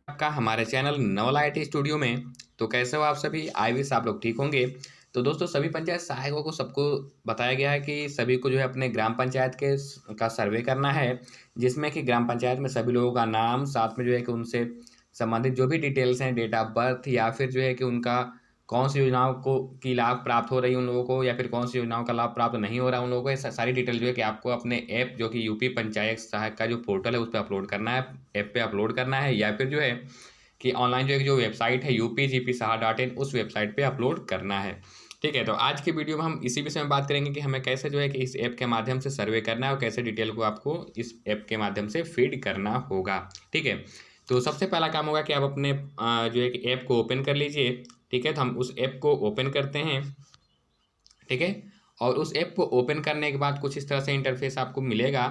आपका हमारे channel Naval IT studio में। तो कैसे हो आप सभी? आई विश आप लोग ठीक होंगे। तो दोस्तों, सभी पंचायत सहायकों को सबको बताया गया है कि सभी को जो है अपने ग्राम पंचायत के का सर्वे करना है, जिसमें कि ग्राम पंचायत में सभी लोगों का नाम, साथ में जो है कि उनसे संबंधित जो भी डिटेल्स हैं, डेट ऑफ बर्थ, या फिर जो है कि उनका कौन सी योजनाओं को की लाभ प्राप्त हो रही है उन लोगों को, या फिर कौन सी योजनाओं का लाभ प्राप्त नहीं हो रहा है उन लोगों को, ये सारी डिटेल जो है कि आपको अपने ऐप जो कि यूपी पंचायत सहायक का जो पोर्टल है उस पर अपलोड करना है, ऐप पे अपलोड करना है, या फिर जो है कि ऑनलाइन जो है जो वेबसाइट है upgpsaha.in उस वेबसाइट पे अपलोड करना है। ठीक है, तो आज की वीडियो में हम इसी विषय में बात करेंगे कि हमें कैसे जो है कि इस ऐप के माध्यम से सर्वे करना है और कैसे डिटेल को आपको इस ऐप के माध्यम से फीड करना होगा। ठीक है, तो सबसे पहला काम होगा कि आप अपने जो है कि ऐप को ओपन कर लीजिए। ठीक है, तो हम उस ऐप को ओपन करते हैं। ठीक है, और उस ऐप को ओपन करने के बाद कुछ इस तरह से इंटरफेस आपको मिलेगा।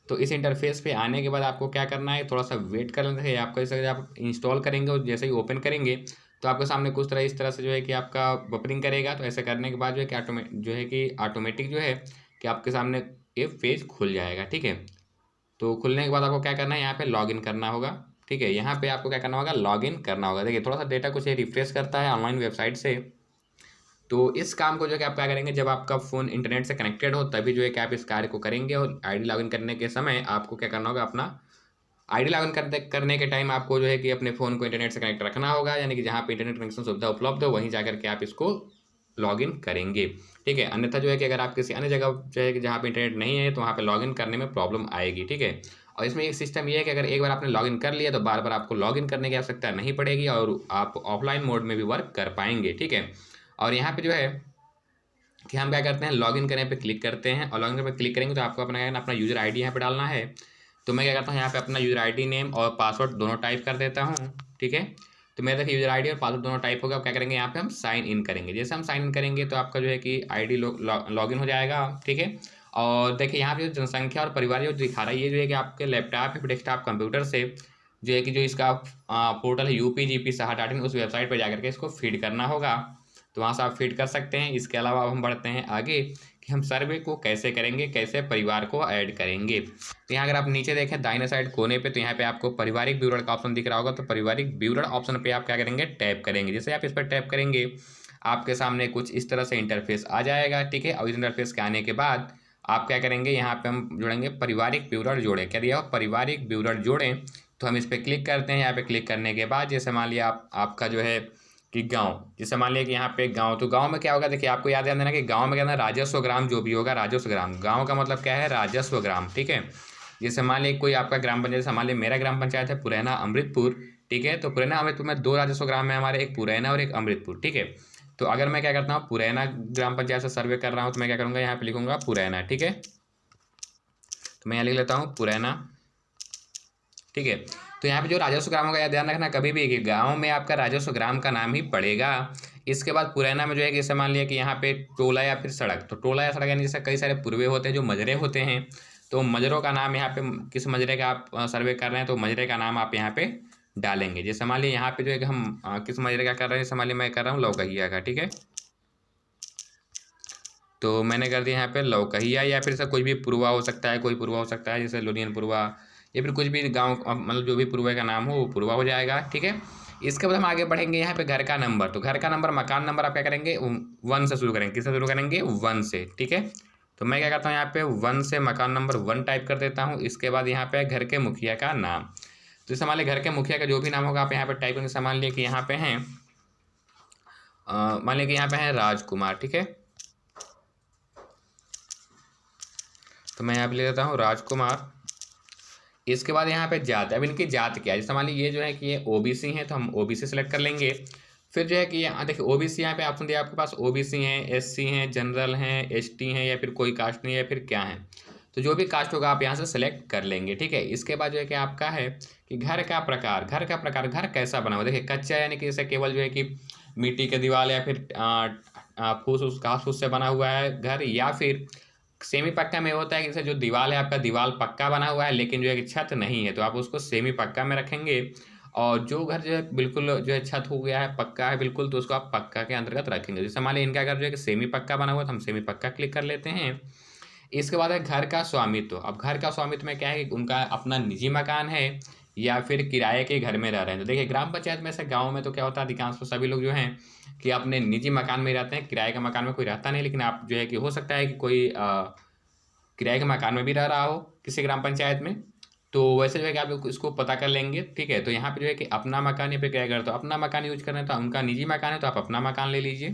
तो इस इंटरफेस पे आने के बाद आपको क्या करना है, थोड़ा सा वेट कर लेना है। आपको जैसे आप इंस्टॉल करेंगे और जैसे ही ओपन करेंगे तो आपके सामने कुछ तरह इस तरह से जो है कि आपका बफरिंग करेगा। तो ऐसे करने के बाद जो है कि ऑटोमेटिक जो है कि आपके सामने ये पेज खुल जाएगा। ठीक है, तो खुलने के बाद आपको क्या करना है, यहाँ पे लॉगिन करना होगा। ठीक है, यहाँ पे आपको क्या करना होगा, लॉगिन करना होगा। देखिए थोड़ा सा डेटा कुछ रिफ्रेश करता है ऑनलाइन वेबसाइट से। तो इस काम को जो है कि आप क्या करेंगे, जब आपका फ़ोन इंटरनेट से कनेक्टेड हो तभी जो है कि आप इस कार्य को करेंगे। और आईडी लॉगिन करने के समय आपको क्या करना होगा, अपना आईडी लॉगिन करने के टाइम आपको जो है कि अपने फ़ोन को इंटरनेट से कनेक्ट रखना होगा, यानी कि जहाँ पे इंटरनेट कनेक्शन सुविधा उपलब्ध हो वहीं जाकर के आप इसको लॉगिन करेंगे। ठीक है, अन्यथा जो है कि अगर आप किसी अन्य जगह जो है कि जहाँ पे इंटरनेट नहीं है तो वहाँ पे लॉगिन करने में प्रॉब्लम आएगी। ठीक है, और इसमें एक सिस्टम ये है कि अगर एक बार आपने लॉगिन कर लिया तो बार बार आपको लॉगिन करने की आवश्यकता नहीं पड़ेगी और आप ऑफलाइन मोड में भी वर्क कर पाएंगे। ठीक है, और यहाँ पे जो है कि हम क्या करते हैं, लॉगिन करने पे क्लिक करते हैं। और लॉगिन पे क्लिक करेंगे तो आपको अपना क्या करना, अपना यूज़र आईडी यहाँ पे डालना है। तो मैं क्या करता हूँ, यहाँ पे अपना यूज़र आईडी नेम और पासवर्ड दोनों टाइप कर देता हूँ। ठीक है, तो मेरा देखिए यूज़र आईडी और पासवर्ड दोनों टाइप होगा। अब क्या करेंगे, यहाँ पे हम साइन इन करेंगे। जैसे हम साइन इन करेंगे तो आपका जो है कि आईडी लॉगिन हो जाएगा। ठीक है, और देखिए यहाँ पे जो जनसंख्या और परिवार जो दिखा रहा है, ये जो है कि आपके लैपटॉप या डेस्कटॉप कंप्यूटर से जो है कि जो इसका पोर्टल है upgpsaha.in उस वेबसाइट पर जाकर के इसको फीड करना होगा। तो वहाँ से आप फीड कर सकते हैं। इसके अलावा अब हम बढ़ते हैं आगे कि हम सर्वे को कैसे करेंगे, कैसे परिवार को ऐड करेंगे। तो यहाँ अगर आप नीचे देखें दाहिने साइड कोने पे, तो यहाँ पे आपको पारिवारिक विवरण का ऑप्शन दिख रहा होगा। तो पारिवारिक विवरण ऑप्शन पे आप क्या करेंगे, टैप करेंगे। जैसे आप इस पर टैप करेंगे आपके सामने कुछ इस तरह से इंटरफेस आ जाएगा। ठीक है, और इस इंटरफेस के आने के बाद आप क्या करेंगे, यहाँ पे हम जुड़ेंगे पारिवारिक विवरण जोड़ें। क्या दिया हो, पारिवारिक विवरण जोड़ें। तो हम इस पर क्लिक करते हैं। यहाँ पे क्लिक करने के बाद जैसे मान लिया आपका जो है कि गांव, जैसे मान लिया कि यहाँ पे गांव, तो गांव में क्या होगा, देखिए आपको याद देना कि गांव में क्या है, राजस्व ग्राम जो भी होगा, राजस्व ग्राम, गांव का मतलब क्या है, राजस्व ग्राम। ठीक है, जैसे मान लिया कोई आपका ग्राम पंचायत, जैसे मान लिया मेरा ग्राम पंचायत है पुरैना अमृतपुर। ठीक है, तो पुरैना अमृतपुर में दो राजस्व ग्राम है हमारे, एक पुरैना और एक अमृतपुर। ठीक है, तो अगर मैं क्या करता हूँ, पुरैना ग्राम पंचायत से सर्वे कर रहा हूँ तो मैं क्या करूँगा, यहाँ पे लिखूंगा पुरैना। ठीक है, तो मैं यहाँ लिख लेता हूँ पुरैना। ठीक है, तो यहाँ पे जो राजस्व ग्रामों का ध्यान रखना कभी भी कि गांव में आपका राजस्व ग्राम का नाम ही पड़ेगा। इसके बाद पुरैना में जो है कि जैसे मान लिया कि यहाँ पे टोला या फिर सड़क, तो टोला या सड़क यानी जैसे कई सारे पूर्वे होते हैं जो मजरे होते हैं, तो मजरों का नाम यहाँ पे, किस मजरे का आप सर्वे कर रहे हैं तो मजरे का नाम आप यहाँ पे डालेंगे। जैसे मान लिया यहाँ पे जो है कि हम किस मजरे का कर रहे हैं, जैसे मान लिया मैं कर रहा हूँ लौकहिया का। ठीक है, तो मैंने कर दिया यहाँ पे लौकहिया, या फिर से कोई भी पुरवा हो सकता है, कोई पुरवा हो सकता है जैसे लोनियन पुरवा, या फिर कुछ भी गांव मतलब जो भी पूर्वे का नाम हो वो पूर्वा हो जाएगा। ठीक है, इसके बाद हम आगे बढ़ेंगे यहाँ पे घर का नंबर। तो घर का नंबर, मकान नंबर आप क्या करेंगे, 1 से शुरू करेंगे। किससे शुरू करेंगे, 1 से। ठीक है, तो मैं क्या करता हूँ, यहाँ पे 1 से मकान नंबर 1 टाइप कर देता हूँ। इसके बाद यहाँ पे घर के मुखिया का नाम, तो जैसे मान लिया घर के मुखिया का जो भी नाम होगा आप यहाँ पे टाइप करेंगे। मान लिया कि यहाँ पे हैं मान लिया कि यहाँ पे है राजकुमार। ठीक है, तो मैं यहाँ पे ले लेता हूँ राजकुमार। इसके बाद यहाँ पे जात, अब इनकी जात क्या है, जैसे मान लीजिए ये जो है कि ये ओबीसी हैं तो हम ओबीसी सेलेक्ट कर लेंगे। फिर जो है कि यहाँ देखिए ओबीसी, यहाँ पे ऑप्शन दिया आपके पास, ओबीसी हैं, एससी हैं, जनरल हैं, एसटी हैं, या फिर कोई कास्ट नहीं है, या फिर क्या है। तो जो भी कास्ट होगा आप यहाँ से सेलेक्ट कर लेंगे। ठीक है, इसके बाद जो है कि आपका है कि घर का प्रकार, घर कैसा बना हुआ। देखिए कच्चा यानी कि जैसे केवल जो है कि मिट्टी के दीवार या फिर फूस घास फूस से बना हुआ है घर, या फिर सेमी पक्का में होता है कि जैसे जो दीवार है आपका, दीवार पक्का बना हुआ है लेकिन जो है कि छत नहीं है, तो आप उसको सेमी पक्का में रखेंगे। और जो घर जो है बिल्कुल जो है छत हो गया है, पक्का है बिल्कुल, तो उसको आप पक्का के अंतर्गत रखेंगे। जैसे मान लीजिए इनका घर जो है कि सेमी पक्का बना हुआ है, तो हम सेमी पक्का क्लिक कर लेते हैं। इसके बाद है घर का स्वामित्व। अब घर का स्वामित्व में क्या है कि उनका अपना निजी मकान है या फिर किराए के घर में रह रहे हैं। तो देखिए ग्राम पंचायत में से गाँव में तो क्या होता है, अधिकांश तो सभी लोग जो हैं कि अपने निजी मकान में रहते हैं, किराए का मकान में कोई रहता नहीं। लेकिन आप जो है कि हो सकता है कि कोई किराए के मकान में भी रह रहा हो किसी ग्राम पंचायत में, तो वैसे जो है कि आप लोग इसको पता कर लेंगे। ठीक है, तो यहाँ पे जो है कि अपना मकान या फिर किराया घर, तो अपना मकान यूज कर रहे हैं तो उनका निजी मकान है तो आप अपना मकान ले लीजिए।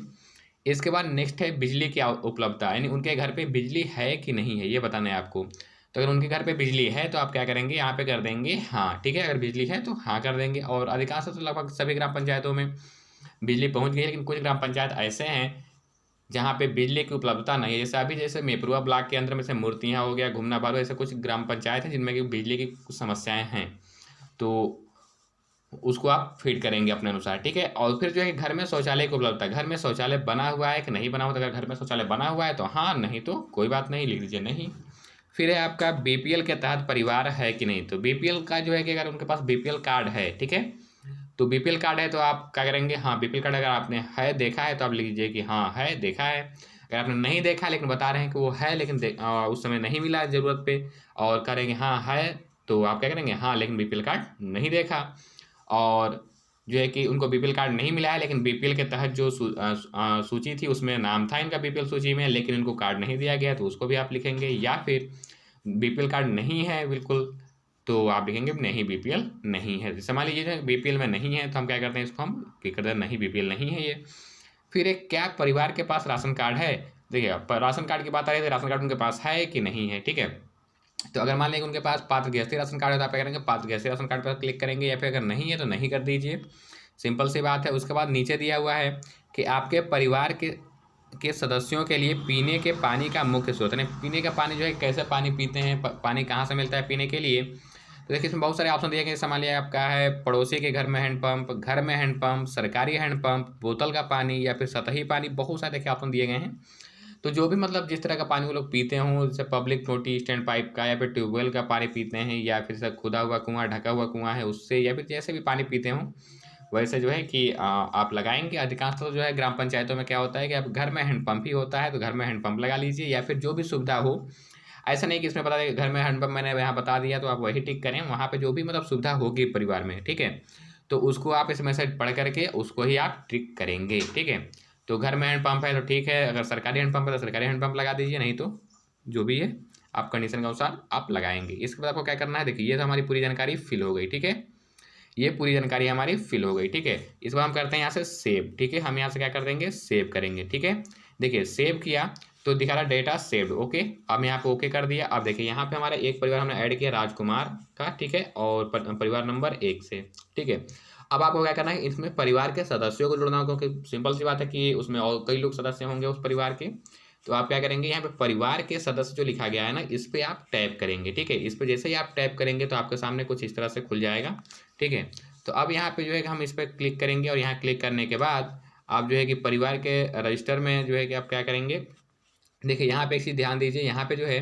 इसके बाद नेक्स्ट है बिजली की उपलब्धता, यानी उनके घर पे बिजली है कि नहीं है ये बताना है आपको। तो अगर उनके घर पे बिजली है तो आप क्या करेंगे, यहाँ पे कर देंगे हाँ। ठीक है, अगर बिजली है तो हाँ कर देंगे। और अधिकांश तो लगभग सभी ग्राम पंचायतों में बिजली पहुँच गई है, लेकिन कुछ ग्राम पंचायत ऐसे हैं जहाँ पे बिजली की उपलब्धता नहीं है। जैसे अभी जैसे मेपरुआ ब्लॉक के अंदर में से मूर्तियाँ हो गया, घुमना बारू, ऐसे कुछ ग्राम पंचायत हैं जिनमें कि बिजली की कुछ समस्याएं हैं, तो उसको आप फीड करेंगे अपने अनुसार। ठीक है, और फिर जो है घर में शौचालय की उपलब्धता, घर में शौचालय बना हुआ है कि नहीं बना हुआ। तो अगर घर में शौचालय बना हुआ है तो हाँ, नहीं तो कोई बात नहीं, लिख दीजिए नहीं। फिर है आपका बीपीएल के तहत परिवार है कि नहीं। तो बीपीएल का जो है कि अगर उनके पास बीपीएल कार्ड है, ठीक है, तो बीपीएल कार्ड है तो आप क्या करेंगे, हाँ बीपीएल कार्ड अगर आपने है देखा है तो आप लिख दीजिए कि हाँ है देखा है। अगर आपने नहीं देखा लेकिन बता रहे हैं कि वो है लेकिन उस समय नहीं मिला ज़रूरत पे और करेंगे हाँ है, तो आप क्या करेंगे हाँ, लेकिन बीपीएल कार्ड नहीं देखा। और जो है कि उनको बीपीएल कार्ड नहीं मिला है लेकिन बीपीएल के तहत जो सूची थी उसमें नाम था इनका बीपीएल सूची में, लेकिन इनको कार्ड नहीं दिया गया, तो उसको भी आप लिखेंगे। या फिर बीपीएल कार्ड नहीं है बिल्कुल, तो आप लिखेंगे नहीं बीपीएल नहीं है। जैसे मान लीजिए बीपीएल में नहीं है तो हम क्या करते हैं, इसको हम क्लिक करते हैं नहीं बीपीएल नहीं है ये। फिर एक क्या परिवार के पास राशन कार्ड है। देखिए राशन कार्ड की बात आ रही है तो राशन कार्ड उनके पास है कि नहीं है। ठीक है, तो अगर मान लें उनके पास पात्र गृहस्थी राशन कार्ड है तो आप क्या करेंगे, पात्र गृहस्थी राशन कार्ड पर क्लिक करेंगे, या फिर अगर नहीं है तो नहीं कर दीजिए, सिंपल सी बात है। उसके बाद नीचे दिया हुआ है कि आपके परिवार के सदस्यों के लिए पीने के पानी का मुख्य स्रोत, यानी पीने का पानी जो है कैसे पानी पीते हैं, पानी कहाँ से मिलता है पीने के लिए। तो देखिए इसमें बहुत सारे ऑप्शन दिए गए। मान लिया आपका है पड़ोसी के घर में हैंडपंप, घर में हैंडपंप, सरकारी हैंडपंप, बोतल का पानी या फिर सतही पानी, बहुत सारे देखिए ऑप्शन दिए गए हैं। तो जो भी मतलब जिस तरह का पानी वो लोग पीते हों, जैसे पब्लिक टोटी स्टैंड पाइप का या फिर ट्यूबवेल का पानी पीते हैं, या फिर से खुदा हुआ कुआं ढका हुआ कुआं है उससे, या फिर जैसे भी पानी पीते हों वैसे जो है कि आप लगाएंगे। अधिकांश तो जो है ग्राम पंचायतों में क्या होता है कि आप घर में हैंडपंप ही होता है तो घर में हैंडपंप लगा लीजिए, या फिर जो भी सुविधा हो। ऐसा नहीं कि इसमें बता दें घर में हैंडपंप मैंने यहाँ बता दिया तो आप वही टिक करें, वहाँ पे जो भी मतलब सुविधा होगी परिवार में, ठीक है, तो उसको आप इस मैसेज पढ़ करके उसको ही आप टिक करेंगे। ठीक है, तो घर में हैंडपंप है तो ठीक है, अगर सरकारी हैंडपंप है तो सरकारी हैंडपंप लगा दीजिए, नहीं तो जो भी है आप कंडीशन के अनुसार आप लगाएंगे। इसके बाद आपको क्या करना है, देखिए ये तो हमारी पूरी जानकारी फिल हो गई। ठीक है, ये पूरी जानकारी हमारी फिल हो गई। ठीक है, इस बार हम करते हैं यहाँ से सेव। ठीक है, हम यहाँ से क्या कर देंगे, सेव करेंगे। ठीक है, देखिए सेव किया तो दिखा रहा डेटा सेव्ड। ओके, अब यहाँ पे ओके कर दिया। अब देखिए यहाँ पे हमारा एक परिवार हमने ऐड किया राजकुमार का, ठीक है, और परिवार नंबर 1 से। ठीक है, अब आपको क्या करना है, इसमें परिवार के सदस्यों को जोड़ना होगा, क्योंकि सिंपल सी बात है कि उसमें और कई लोग सदस्य होंगे उस परिवार के। तो आप क्या करेंगे, यहाँ पे परिवार के सदस्य जो लिखा गया है ना, इस पर आप टैप करेंगे। ठीक है, इस पर जैसे ही आप टैप करेंगे तो आपके सामने कुछ इस तरह से खुल जाएगा। ठीक है, तो अब यहाँ पे जो है हम इस पर क्लिक करेंगे, और यहाँ क्लिक करने के बाद आप जो है कि परिवार के रजिस्टर में जो है कि आप क्या करेंगे, देखिए यहाँ पे एक चीज़ ध्यान दीजिए, यहाँ पे जो है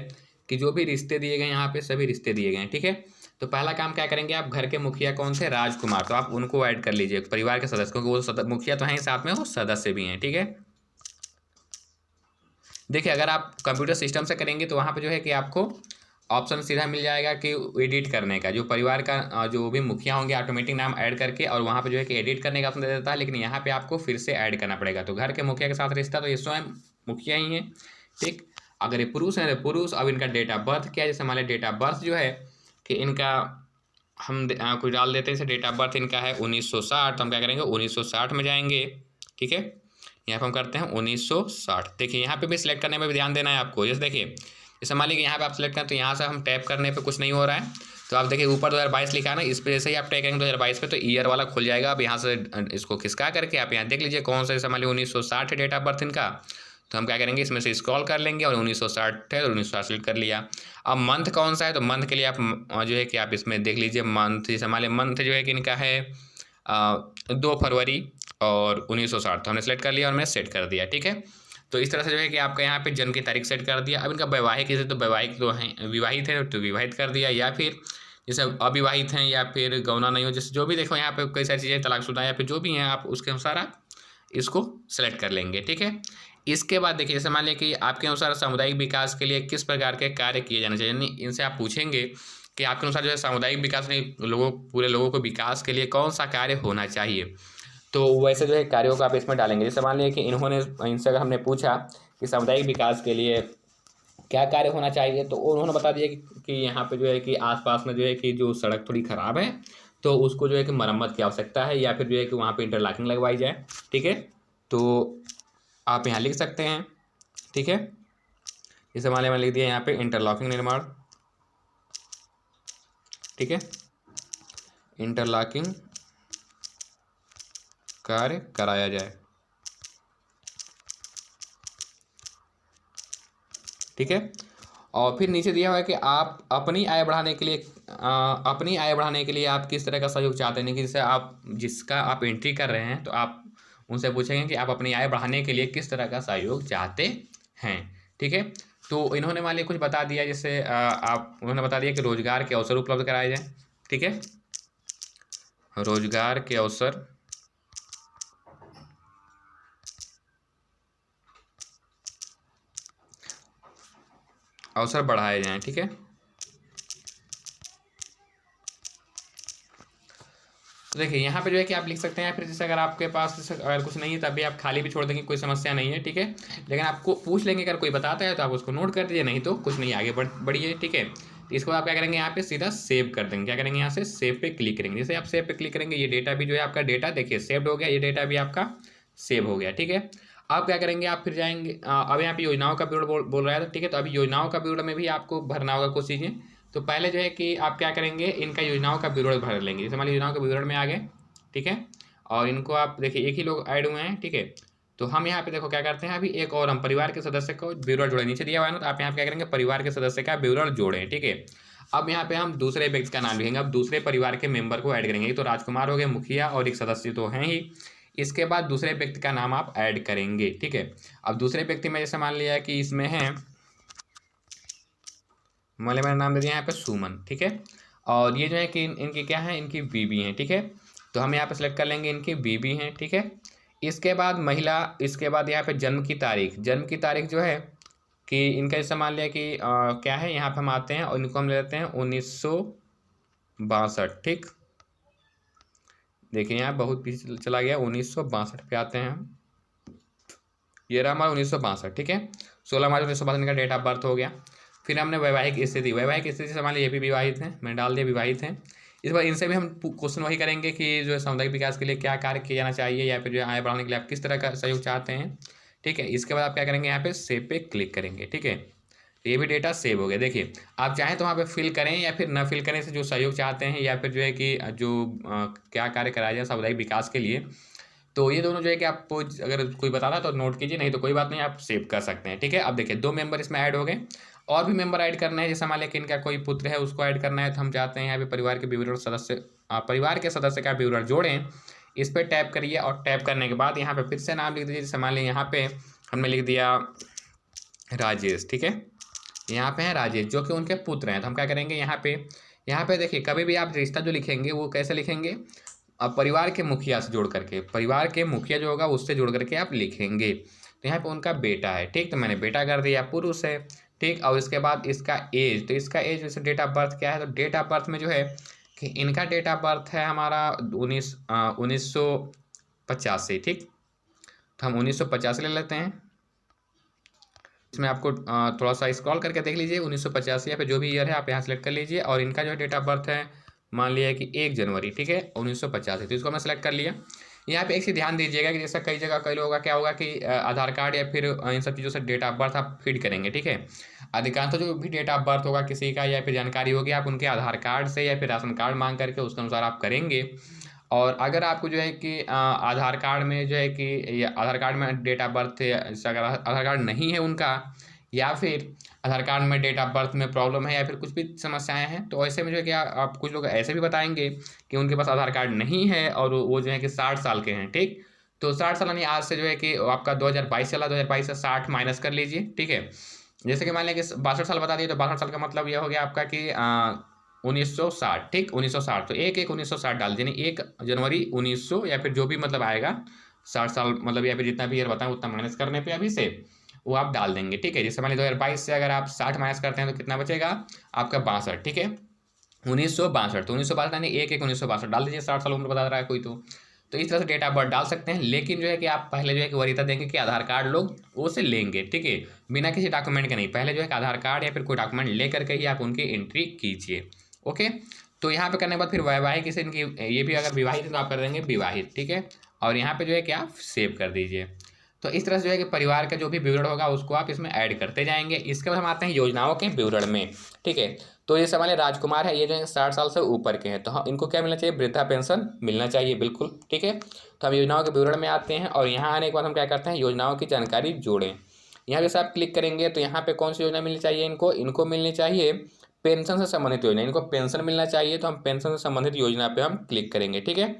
कि जो भी रिश्ते दिए गए यहाँ पे सभी रिश्ते दिए गए हैं। ठीक है, तो पहला काम क्या करेंगे, आप घर के मुखिया कौन से, राजकुमार, तो आप उनको ऐड कर लीजिए परिवार के सदस्य, क्योंकि वो मुखिया तो हैं साथ में वो सदस्य भी हैं। ठीक है, देखिए अगर आप कंप्यूटर सिस्टम से करेंगे तो वहाँ पे जो है कि आपको ऑप्शन सीधा मिल जाएगा कि एडिट करने का, जो परिवार का जो भी मुखिया होंगे ऑटोमेटिक नाम ऐड करके, और वहाँ पे जो है कि एडिट करने का ऑप्शन दे देता है, लेकिन यहाँ पे आपको फिर से ऐड करना पड़ेगा। तो घर के मुखिया के साथ रिश्ता तो ये स्वयं मुखिया ही है। ठीक, अगर ये पुरुष है तो पुरुष। अब इनका डेट ऑफ बर्थ क्या है, जैसे हमारे डेट ऑफ बर्थ जो है कि इनका हम कुछ डाल देते हैं, जैसे डेट ऑफ बर्थ इनका है 1960, तो हम क्या करेंगे 1960 में जाएंगे। ठीक है, यहाँ पर हम करते हैं 1960। देखिए यहाँ पे भी सिलेक्ट करने में भी ध्यान देना है आपको। जैसे देखिए जैसे मान लीजिए यहाँ पे आप सिलेक्ट करें तो यहाँ से हम टैप करने पे कुछ नहीं हो रहा है, तो आप देखिए ऊपर 2022 लिखा है ना, इस पर जैसे ही आप टैप करेंगे 2022 पे तो ईयर वाला खुल जाएगा। अब यहाँ से इसको खिसका करके आप यहाँ देख लीजिए कौन सा, जैसे मान लीजिए 1960 है डेट ऑफ बर्थ इनका, तो हम क्या करेंगे इसमें से स्क्रॉल कर लेंगे और 1960 है तो 1960 सेलेक्ट कर लिया। अब मंथ कौन सा है, तो मंथ के लिए आप जो है कि आप इसमें देख लीजिए मंथ, जैसे हमारे मंथ जो है कि इनका है 2 फरवरी और 1960, तो हमने सेलेक्ट कर लिया और हमने सेट कर दिया। ठीक है, तो इस तरह से जो है कि आपका यहाँ पे जन्म की तारीख सेट कर दिया। अब इनका वैवाहिक जैसे तो वैवाहिक तो हैं, विवाहित है तो विवाहित कर दिया, या फिर जैसे अविवाहित हैं या फिर गौना नहीं हो, जैसे जो भी देखो यहाँ पे कई सारी चीज़ें, तलाकशुदा या फिर जो भी हैं, आप उसके अनुसार आप इसको सेलेक्ट कर लेंगे। ठीक है, इसके बाद देखिए, जैसे मान लिया कि आपके अनुसार सामुदायिक विकास के लिए किस प्रकार के कार्य किए जाने चाहिए, यानी इनसे आप पूछेंगे कि आपके अनुसार जो है सामुदायिक विकास में पूरे लोगों को विकास के लिए कौन सा कार्य होना चाहिए। तो वैसे जो है कार्यों को आप इसमें डालेंगे। जैसे मान लिया कि इनसे अगर हमने पूछा कि सामुदायिक विकास के लिए क्या कार्य होना चाहिए, तो उन्होंने बता दिया कि यहाँ पे जो है कि आसपास में जो है कि जो सड़क थोड़ी ख़राब है, तो उसको जो है कि मरम्मत की आवश्यकता है, या फिर जो है कि वहाँ पे इंटरलॉकिंग लगवाई जाए। ठीक है, तो आप यहाँ लिख सकते हैं। ठीक है, जैसे मान लिया मैंने लिख दिया यहाँ पे इंटरलॉकिंग निर्माण। ठीक है, इंटरलॉकिंग कार्य कराया जाए। ठीक है, और फिर नीचे दिया हुआ है कि आप अपनी आय बढ़ाने के लिए आप किस तरह का सहयोग चाहते हैं, कि जैसे आप जिसका आप एंट्री कर रहे हैं, तो आप उनसे पूछेंगे कि आप अपनी आय बढ़ाने के लिए किस तरह का सहयोग चाहते हैं। ठीक है, तो इन्होंने मान लिया कुछ बता दिया, जैसे उन्होंने बता दिया कि रोजगार के अवसर उपलब्ध कराए जाएँ। ठीक है, रोजगार के अवसर बढ़ाए जाएं। ठीक है, तो देखिए यहाँ पे जो है कि आप लिख सकते हैं, या फिर जैसे अगर आपके पास अगर कुछ नहीं है तब भी आप खाली भी छोड़ देंगे, कोई समस्या नहीं है। ठीक है, लेकिन आपको पूछ लेंगे, अगर कोई बताता है तो आप उसको नोट कर दीजिए, नहीं तो कुछ नहीं, आगे बढ़िए। ठीक है, तो इसको आप क्या करेंगे, यहाँ पे सीधा सेव कर देंगे। क्या करेंगे, यहाँ से सेव पे क्लिक करेंगे। जैसे आप सेव पे क्लिक करेंगे, ये डेटा भी जो है आपका डेटा देखिए सेव्ड हो गया, ये डेटा भी आपका सेव हो गया। ठीक है, आप क्या करेंगे, आप फिर जाएंगे, अब यहाँ पे योजनाओं का विवरण बोल रहा है। ठीक है, तो अभी योजनाओं का विवरण में भी आपको भरना होगा कुछ चीज़ें। तो पहले जो है कि आप क्या करेंगे, इनका योजनाओं का विवरण भर लेंगे। जैसे हमारी योजनाओं के विवरण में आ गए। ठीक है, और इनको आप देखिए एक ही लोग ऐड हुए हैं। ठीक है, तो हम यहाँ पे देखो क्या करते हैं, अभी एक और हम परिवार के सदस्य को विवरण जोड़े, नीचे दिया हुआ है ना, तो आप यहाँ पे क्या करेंगे, परिवार के सदस्य का विवरण जोड़ें। ठीक है, अब यहाँ पे हम दूसरे व्यक्ति का नाम लिखेंगे, अब दूसरे परिवार के मेंबर को ऐड करेंगे। तो राजकुमार हो गए, मुखिया और एक सदस्य तो हैं ही, इसके बाद दूसरे व्यक्ति का नाम आप ऐड करेंगे। ठीक है, अब दूसरे व्यक्ति में जैसे मान लिया कि इसमें है, मान लिया मैंने नाम दे दिया यहाँ पे सुमन। ठीक है, और ये जो है कि इनकी क्या है, इनकी बीबी हैं। ठीक है, तो हम यहाँ पे सेलेक्ट कर लेंगे इनकी बीबी हैं। ठीक है, इसके बाद महिला, इसके बाद यहाँ पे जन्म की तारीख जो है कि इनका जैसे मान लिया कि क्या है, यहाँ पे हम आते हैं और इनको हम ले लेते हैं 1962। ठीक, देखिए यहाँ बहुत पीछे चला गया, 1962 पे आते हैं हम, ये रहा हमारा 1962। ठीक है, 16 मार्च 1962 का डेट ऑफ बर्थ हो गया। फिर हमने वैवाहिक स्थिति से मान लिया ये भी विवाहित हैं, मैंने डाल दिया विवाहित हैं। इस बार इनसे भी हम क्वेश्चन वही करेंगे कि जो है सामुदायिक विकास के लिए क्या कार्य किया जाना चाहिए, या फिर जो है आय बढ़ाने के लिए आप किस तरह का सहयोग चाहते हैं। ठीक है, इसके बाद आप क्या करेंगे, यहाँ पे सेव पे क्लिक करेंगे। ठीक है, तो ये भी डेटा सेव हो गया। देखिए आप चाहें तो वहाँ पे फिल करें या फिर न फिल करें, से जो सहयोग चाहते हैं या फिर जो है कि जो क्या कार्य कराया जाए सामुदायिक विकास के लिए, तो ये दोनों जो है कि आपको अगर कोई बताता तो नोट कीजिए, नहीं तो कोई बात नहीं, आप सेव कर सकते हैं। ठीक है, अब देखिए 2 मेंबर इसमें ऐड हो गए, और भी मेंबर ऐड करना है। जैसे मान लिया कि इनका कोई पुत्र है, उसको ऐड करना है, तो हम चाहते हैं यहाँ पे परिवार के सदस्य का विवरण जोड़ें। इस पर टैप करिए, और टैप करने के बाद यहाँ पे फिर से नाम लिख दीजिए। जैसे मान लिया यहाँ पे हमने लिख दिया राजेश। ठीक है, यहाँ पे है राजेश जो कि उनके पुत्र हैं, तो हम क्या करेंगे, यहाँ पे देखिए कभी भी आप रिश्ता जो लिखेंगे वो कैसे लिखेंगे, अब परिवार के मुखिया से जोड़ करके, परिवार के मुखिया जो होगा उससे जोड़ करके आप लिखेंगे। तो यहाँ पे उनका बेटा है। ठीक, तो मैंने बेटा कर दिया, पुरुष है। ठीक, और इसके बाद इसका एज, तो इसका एज जैसे डेट ऑफ बर्थ क्या है, तो डेट ऑफ बर्थ में जो है कि इनका डेट ऑफ बर्थ है हमारा 1985। ठीक, तो हम 1985 ले लेते हैं। इसमें आपको थोड़ा सा स्क्रॉल करके देख लीजिए, 1985 या फिर जो भी ईयर है आप यहाँ सेलेक्ट कर लीजिए, और इनका जो डेट ऑफ बर्थ है मान लिया कि 1 जनवरी। ठीक है, 1985, तो इसको मैं सेलेक्ट कर लिया। यहाँ पे एक चीज़ ध्यान दीजिएगा कि जैसा कई जगह कई लोगों का क्या होगा कि आधार कार्ड या फिर इन सब चीज़ों से डेट ऑफ बर्थ आप फीड करेंगे। ठीक है, अधिकांश जो भी डेट ऑफ बर्थ होगा किसी का या फिर जानकारी होगी, आप उनके आधार कार्ड से या फिर राशन कार्ड मांग करके उसके अनुसार आप करेंगे। और अगर आपको जो है कि आधार कार्ड में जो है कि आधार कार्ड में डेट ऑफ बर्थ, अगर आधार कार्ड नहीं है उनका, या फिर आधार कार्ड में डेट ऑफ बर्थ में प्रॉब्लम है, या फिर कुछ भी समस्याएं हैं, तो ऐसे में जो है कि आप कुछ लोग ऐसे भी बताएंगे कि उनके पास आधार कार्ड नहीं है और वो जो है कि 60 साल के हैं। ठीक, तो 60 साल यानी आज से जो है कि आपका 2022 चला, 2022 से 60 माइनस कर लीजिए। ठीक है, जैसे कि मान लिया कि 62 साल बता दिए, तो 62 साल का मतलब यह हो गया आपका कि 1960, ठीक, 1960, तो 1/1/1960 डाल देंगे, 1 जनवरी 1900, या फिर जो भी मतलब आएगा 60 साल मतलब, या फिर जितना भी ईयर बताएं उतना माइनस करने पे अभी से वो आप डाल देंगे, ठीक है। जैसे मान ली 2022 से अगर आप 60 माइनस करते हैं तो कितना बचेगा आपका 62, ठीक है, 1962, तो 1962 यानी 1/1/1962 डाल दीजिए, 60 साल उम्र बता रहा है कोई तो इस तरह से डेट ऑफ बर्थ डाल सकते हैं। लेकिन जो है कि आप पहले जो है कि वरीयता देंगे कि आधार कार्ड लोग वो से लेंगे, ठीक है, बिना किसी डॉक्यूमेंट के नहीं, पहले जो है कि आधार कार्ड या फिर कोई डॉक्यूमेंट ले करके ही आप उनकी एंट्री कीजिए। ओके, तो यहाँ पे करने के बाद फिर वैवाहिक किसी इनकी, ये भी अगर विवाहित है तो आप कर देंगे विवाहित, ठीक है, और यहाँ पे जो है कि आप सेव कर दीजिए। तो इस तरह से जो है कि परिवार का जो भी विवरण होगा उसको आप इसमें ऐड करते जाएंगे। इसके बाद हम आते हैं योजनाओं के विवरण में, ठीक है। तो ये सवाल है, राजकुमार है, ये जो है 60 साल से ऊपर के हैं, तो हम इनको क्या मिलना चाहिए, वृद्धा पेंशन मिलना चाहिए, बिल्कुल, ठीक है। तो हम योजनाओं के विवरण में आते हैं और यहाँ आने के बाद हम क्या करते हैं, योजनाओं की जानकारी जोड़ें। यहाँ जैसे आप क्लिक करेंगे तो यहाँ पे कौन सी योजना मिलनी चाहिए, इनको मिलनी चाहिए पेंशन से संबंधित योजना, इनको पेंशन मिलना चाहिए, तो हम पेंशन से संबंधित योजना पे हम क्लिक करेंगे, ठीक है।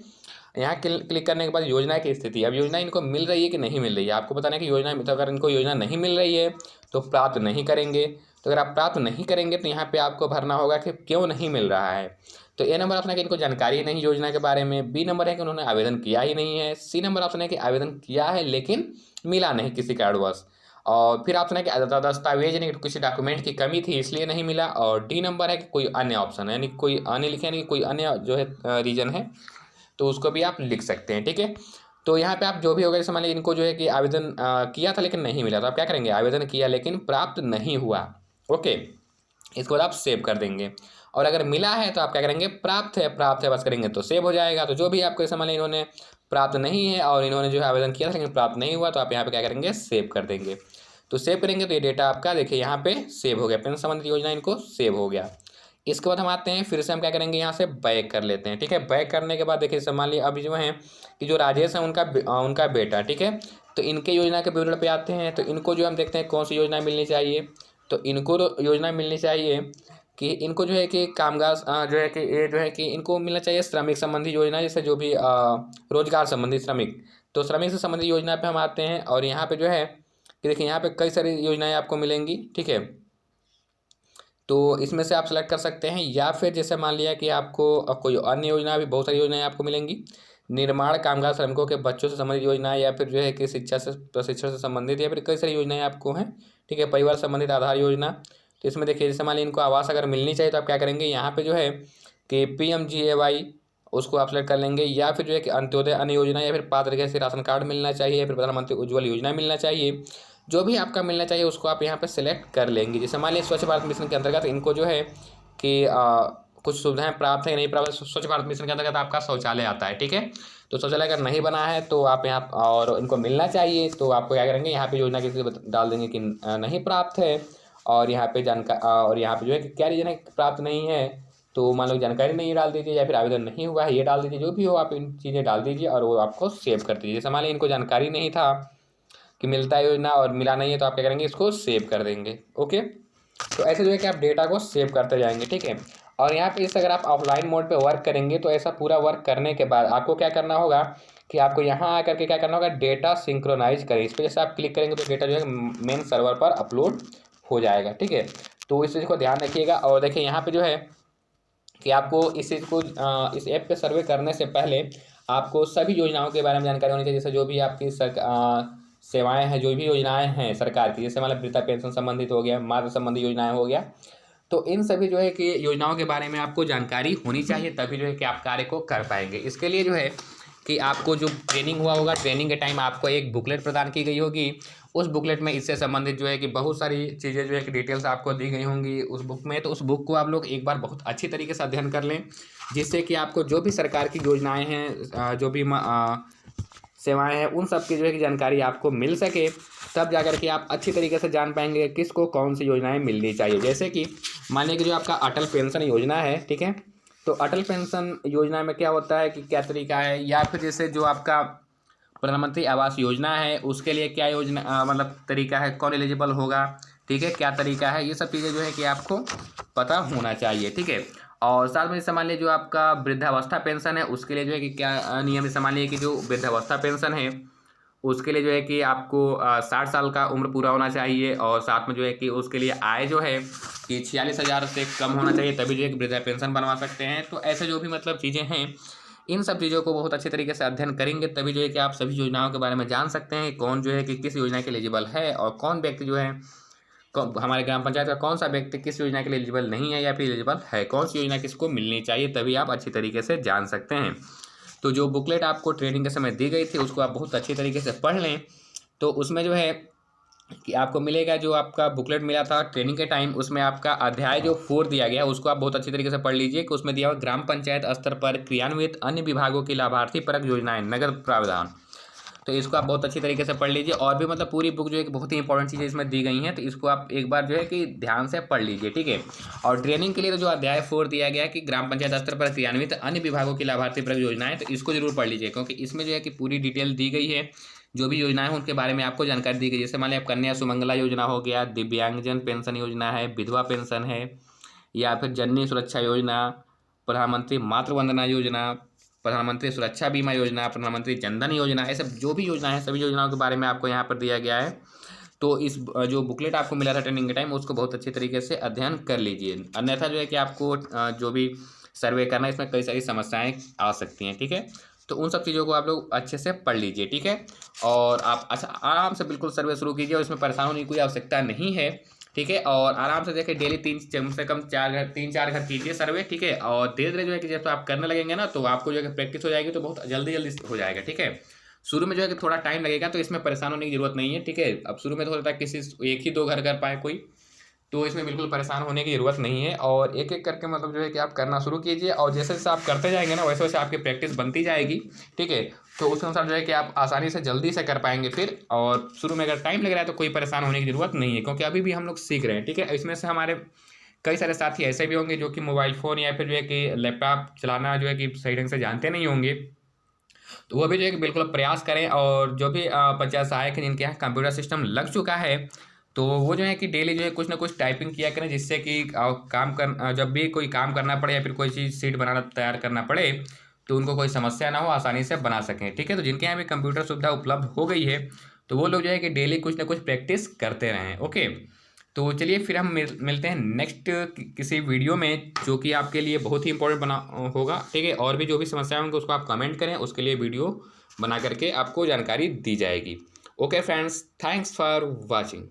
यहाँ क्लिक करने के बाद योजना की स्थिति, अब योजना इनको मिल रही है कि नहीं मिल रही है, आपको बताना है कि योजना, तो अगर इनको योजना नहीं मिल रही है तो प्राप्त नहीं करेंगे। तो अगर आप प्राप्त नहीं करेंगे तो यहाँ पे आपको भरना होगा कि क्यों नहीं मिल रहा है। तो ए नंबर ऑप्शन है कि इनको जानकारी नहीं योजना के बारे में, बी नंबर है कि उन्होंने आवेदन किया ही नहीं है, सी नंबर ऑप्शन है कि आवेदन किया है लेकिन मिला नहीं किसी कारणवश, और फिर ऑप्शन है कि दस्तावेज यानी किसी डॉक्यूमेंट की कमी थी इसलिए नहीं मिला, और डी नंबर है कि कोई अन्य ऑप्शन है, यानी कोई अन्य लिखे, यानी कोई अन्य जो है रीजन है, तो उसको भी आप लिख सकते हैं, ठीक है। तो यहाँ पे आप जो भी होगा, जैसे मान लीजिए इनको जो है कि आवेदन किया था लेकिन नहीं मिला, तो आप क्या करेंगे, आवेदन किया लेकिन प्राप्त नहीं हुआ, ओके, इसको बाद आप सेव कर देंगे। और अगर मिला है तो आप क्या करेंगे, प्राप्त है बस करेंगे तो सेव हो जाएगा। तो जो भी आपको जैसे मान लीजिए इन्होंने प्राप्त नहीं है और इन्होंने जो है आवेदन किया था लेकिन प्राप्त नहीं हुआ, तो आप यहाँ पे क्या करेंगे, सेव कर देंगे। तो सेव करेंगे तो ये डेटा आपका देखिए यहाँ पे सेव हो गया, पेंशन संबंधित योजना इनको सेव हो गया। इसके बाद हम आते हैं, फिर से हम क्या करेंगे, यहाँ से बैक कर लेते हैं, ठीक है। बैक करने के बाद देखिए मान लीजिए अभी जो है कि जो राजेश है उनका बेटा, ठीक है, तो इनके योजना के विवरण पे आते हैं। तो इनको जो हम देखते हैं कौन सी योजना मिलनी चाहिए, तो इनको योजना मिलनी चाहिए कि इनको जो है कि कामगार जो है कि ये जो है कि इनको मिलना चाहिए श्रमिक संबंधी योजना, जैसे जो भी रोजगार संबंधी श्रमिक, तो श्रमिक से संबंधित योजना पे हम आते हैं। और यहाँ पे जो है कि देखिए यहाँ पे कई सारी योजनाएं आपको मिलेंगी, ठीक है, तो इसमें से आप सेलेक्ट कर सकते हैं, या फिर जैसे मान लिया कि आपको कोई अन्य योजना, भी बहुत सारी योजनाएं आपको मिलेंगी, निर्माण कामगार श्रमिकों के बच्चों से संबंधित योजना, या फिर जो है कि शिक्षा से प्रशिक्षण से संबंधित, या फिर कई सारी योजनाएं आपको हैं, ठीक है, परिवार संबंधित आधार योजना। तो इसमें देखिए जैसे मान लीजिए इनको आवास अगर मिलनी चाहिए तो आप क्या करेंगे, यहाँ पे जो है कि PMGAY उसको आप सेलेक्ट कर लेंगे, या फिर जो है कि अंत्योदय अन्य योजना, या फिर पात्र तरीके से राशन कार्ड मिलना चाहिए, या फिर प्रधानमंत्री उज्ज्वल योजना मिलना चाहिए, जो भी आपका मिलना चाहिए उसको आप यहाँ पे सेलेक्ट कर लेंगे। जैसे मान लीजिए स्वच्छ भारत मिशन के अंतर्गत इनको जो है कि कुछ सुविधाएं प्राप्त है नहीं प्राप्त, स्वच्छ भारत मिशन के अंतर्गत आपका शौचालय आता है, ठीक है, तो शौचालय अगर नहीं बना है तो आप यहाँ और इनको मिलना चाहिए, तो आपको क्या करेंगे, यहाँ पे योजना किसी डाल देंगे कि नहीं प्राप्त है, और यहाँ पे और यहाँ पे जो है कि क्या रीजन है प्राप्त नहीं है, तो मान लो जानकारी नहीं डाल दीजिए, या फिर आवेदन नहीं हुआ है ये डाल दीजिए, जो भी हो आप इन चीज़ें डाल दीजिए और वो आपको सेव कर दीजिए। जैसे मान लीजिए इनको जानकारी नहीं था कि मिलता है योजना और मिला नहीं है, तो आप क्या करेंगे, इसको सेव कर देंगे, ओके। तो ऐसे जो है कि आप डेटा को सेव करते जाएंगे, ठीक है। और यहाँ पे इसे अगर आप ऑफलाइन मोड पे वर्क करेंगे तो ऐसा पूरा वर्क करने के बाद आपको क्या करना होगा कि आपको यहाँ आकर के क्या करना होगा, डेटा सिंक्रोनाइज करें, इस पर जैसे आप क्लिक करेंगे तो डेटा जो है मेन सर्वर पर अपलोड हो जाएगा, ठीक है। तो इस चीज़ को ध्यान रखिएगा। और देखिए यहाँ पे जो है कि आपको इस चीज़ को इस ऐप पे सर्वे करने से पहले आपको सभी योजनाओं के बारे में जानकारी होनी चाहिए, जैसे जो भी आपकी सेवाएं हैं, जो भी योजनाएं हैं सरकार की, जैसे मतलब वृद्धा पेंशन संबंधित हो गया, मातृ संबंधी योजनाएं हो गया, तो इन सभी जो है कि योजनाओं के बारे में आपको जानकारी होनी चाहिए, तभी जो है कि आप कार्य को कर पाएंगे। इसके लिए जो है कि आपको जो ट्रेनिंग हुआ होगा, ट्रेनिंग के टाइम आपको एक बुकलेट प्रदान की गई होगी, उस बुकलेट में इससे संबंधित जो है कि बहुत सारी चीज़ें जो है कि डिटेल्स आपको दी गई होंगी उस बुक में। तो उस बुक को आप लोग एक बार बहुत अच्छी तरीके से अध्ययन कर लें, जिससे कि आपको जो भी सरकार की योजनाएं हैं, जो भी सेवाएं हैं, उन सब की जो है कि जानकारी आपको मिल सके, तब जाकर के आप अच्छी तरीके से जान पाएंगे किसको कौन सी योजनाएं मिलनी चाहिए। जैसे कि मान लीजिए कि जो आपका अटल पेंशन योजना है, ठीक है, तो अटल पेंशन योजना में क्या होता है कि क्या तरीका है, या फिर जैसे जो आपका प्रधानमंत्री आवास योजना है उसके लिए क्या योजना मतलब तरीका है, कौन एलिजिबल होगा, ठीक है, क्या तरीका है, ये सब चीज़ें जो है कि आपको पता होना चाहिए, ठीक है। और साथ में जैसे मान लीजिए जो आपका वृद्धावस्था पेंशन है उसके लिए जो है कि क्या नियम, जैसे मान लीजिए कि जो वृद्धावस्था पेंशन है उसके लिए जो है कि आपको 60 साल का उम्र पूरा होना चाहिए और साथ में जो है कि उसके लिए आय जो है कि 46,000 से कम होना चाहिए, तभी जो है कि वृद्धा पेंशन बनवा सकते हैं। तो ऐसे जो भी मतलब चीज़ें हैं, इन सब चीज़ों को बहुत अच्छे तरीके से अध्ययन करेंगे, तभी जो है कि आप सभी योजनाओं के बारे में जान सकते हैं, कौन जो है कि किस योजना के लिए एलिजिबल है और कौन व्यक्ति जो है हमारे ग्राम पंचायत का कौन सा व्यक्ति किस योजना के लिए एलिजिबल नहीं है या फिर एलिजिबल है, कौन सी योजना किसको मिलनी चाहिए, तभी आप अच्छी तरीके से जान सकते हैं। तो जो बुकलेट आपको ट्रेनिंग के समय दी गई थी उसको आप बहुत अच्छी तरीके से पढ़ लें। तो उसमें जो है कि आपको मिलेगा, जो आपका बुकलेट मिला था ट्रेनिंग के टाइम, उसमें आपका अध्याय जो 4 दिया गया है उसको आप बहुत अच्छी तरीके से पढ़ लीजिए कि उसमें दिया हुआ ग्राम पंचायत स्तर पर क्रियान्वित अन्य विभागों की लाभार्थी परक योजनाएं नगद प्रावधान। तो इसको आप बहुत अच्छी तरीके से पढ़ लीजिए। और भी मतलब पूरी बुक जो है कि बहुत ही इंपॉर्टेंट चीज़ें इसमें दी गई हैं, तो इसको आप एक बार जो है कि ध्यान से पढ़ लीजिए, ठीक है। और ट्रेनिंग के लिए तो जो अध्याय 4 दिया गया है कि ग्राम पंचायत स्तर पर क्रियान्वित अन्य विभागों की लाभार्थी परक योजनाएं, तो इसको जरूर पढ़ लीजिए, क्योंकि इसमें जो है कि पूरी डिटेल दी गई है, जो भी योजनाएं हैं उनके बारे में आपको जानकारी दी गई। जैसे मान लिया कन्या सुमंगला योजना हो गया, दिव्यांगजन पेंशन योजना है, विधवा पेंशन है, या फिर जननी सुरक्षा योजना, प्रधानमंत्री मातृ वंदना योजना, प्रधानमंत्री सुरक्षा बीमा योजना, प्रधानमंत्री जनधन योजना, ऐसे जो भी योजना है सभी योजनाओं के बारे में आपको यहाँ पर दिया गया है। तो इस जो बुकलेट आपको मिला था ट्रेनिंग के टाइम उसको बहुत अच्छी तरीके से अध्ययन कर लीजिए, अन्यथा जो है कि आपको जो भी सर्वे करना है इसमें कई सारी समस्याएं आ सकती हैं, ठीक है। तो उन सब चीज़ों को आप लोग अच्छे से पढ़ लीजिए, ठीक है। और आप अच्छा आराम से बिल्कुल सर्वे शुरू कीजिए और इसमें परेशान होने की कोई आवश्यकता नहीं है, ठीक है। और आराम से देखिए डेली कम से कम 3-4 घर कीजिए सर्वे, ठीक है। और धीरे धीरे जो है कि जब आप करने लगेंगे ना तो आपको जो है कि प्रैक्टिस हो जाएगी, तो बहुत जल्दी जल्दी हो जाएगा, ठीक है। शुरू में जो है कि थोड़ा टाइम लगेगा, तो इसमें परेशान होने की जरूरत नहीं है, ठीक है। अब शुरू में तो होता है किसी एक ही 2 घर कर पाए कोई, तो इसमें बिल्कुल परेशान होने की ज़रूरत नहीं है। और एक एक करके मतलब जो है कि आप करना शुरू कीजिए, और जैसे जैसे आप करते जाएंगे ना वैसे वैसे आपकी प्रैक्टिस बनती जाएगी, ठीक है। तो उस अनुसार जो है कि आप आसानी से जल्दी से कर पाएंगे फिर। और शुरू में अगर टाइम लग रहा है तो कोई परेशान होने की ज़रूरत नहीं है, क्योंकि अभी भी हम लोग सीख रहे हैं, ठीक है। इसमें से हमारे कई सारे साथी ऐसे भी होंगे जो कि मोबाइल फ़ोन या फिर जो है कि लैपटॉप चलाना जो है कि सही ढंग से जानते नहीं होंगे, तो वो भी जो है कि बिल्कुल प्रयास करें। और जो भी पंचायत सहायक हैं जिनके यहाँ कंप्यूटर सिस्टम लग चुका है, तो वो जो है कि डेली जो है कुछ ना कुछ टाइपिंग किया करें, जिससे कि जब भी कोई काम करना पड़े या फिर कोई चीज़ सीट बनाना तैयार करना पड़े तो उनको कोई समस्या ना हो, आसानी से बना सकें, ठीक है। तो जिनके यहाँ भी कंप्यूटर सुविधा उपलब्ध हो गई है तो वो लोग जो है कि डेली कुछ ना कुछ प्रैक्टिस करते रहें, ओके। तो चलिए फिर हम मिलते हैं नेक्स्ट किसी वीडियो में, जो कि आपके लिए बहुत ही इंपॉर्टेंट बना होगा, ठीक है। और भी जो भी समस्या होंगी उसको आप कमेंट करें, उसके लिए वीडियो बना करके आपको जानकारी दी जाएगी। Okay friends, thanks for watching.